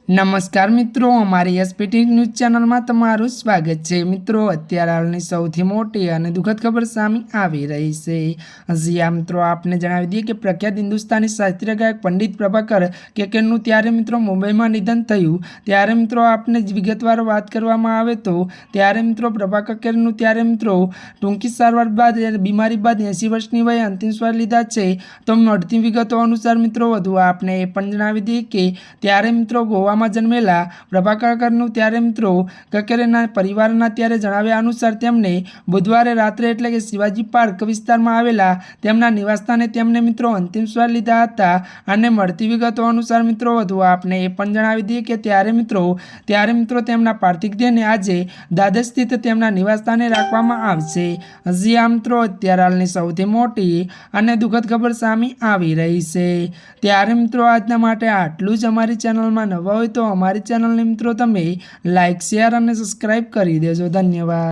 નમસ્કાર મિત્રો, અમારી એસપીટી ન્યૂઝ ચેનલમાં તમારું સ્વાગત છે। મિત્રો, અત્યારે હાલની સૌથી મોટી અને દુઃખદ ખબર સામે આવી રહી છે। હજી આ મિત્રો આપને જણાવી દઈએ કે પ્રખ્યાત હિન્દુસ્તાની શાસ્ત્રીય ગાયક પંડિત પ્રભાકર કેકેરનું ત્યારે મિત્રો મુંબઈમાં નિધન થયું। ત્યારે મિત્રો આપને વિગતવાર વાત કરવામાં આવે તો ત્યારે મિત્રો પ્રભાકર કેકેરનું ત્યારે મિત્રો ટૂંકી સારવાર બાદ બીમારી બાદ 80 વર્ષની વયે અંતિમ શ્વાસ લીધા છે। તો મળતી વિગતો અનુસાર મિત્રો વધુ આપને એ પણ જણાવી દઈએ કે ત્યારે મિત્રો ગોવામાં જન્મેલા પ્રભાકરનું ત્યારે મિત્રો કકેરના પરિવારના ત્યારે જણાવ્યા અનુસાર તેમને બુધવારે રાત્રે એટલે કે શિવાજી પાર્ક વિસ્તારમાં આવેલા તેમના નિવાસસ્થાને તેમને મિત્રો અંતિમ શ્વાસ લીધા હતા। અને મળતી વિગતો અનુસાર મિત્રો વધુ આપને એ પણ જણાવી દઈએ કે ત્યારે મિત્રો તેમના પાર્થિવ દેહને આજે દાદર સ્થિત તેમના નિવાસસ્થાને રાખવામાં આવશે। હજી આ મિત્રો અત્યારે હાલની સૌથી મોટી અને દુઃખદ ખબર સામે આવી રહી છે। ત્યારે મિત્રો આજના માટે આટલું જ। અમારી ચેનલમાં નવા હોય તો અમારી ચેનલને મિત્રો તમે લાઇક, શેર અને સબસ્ક્રાઈબ કરી દેજો। ધન્યવાદ।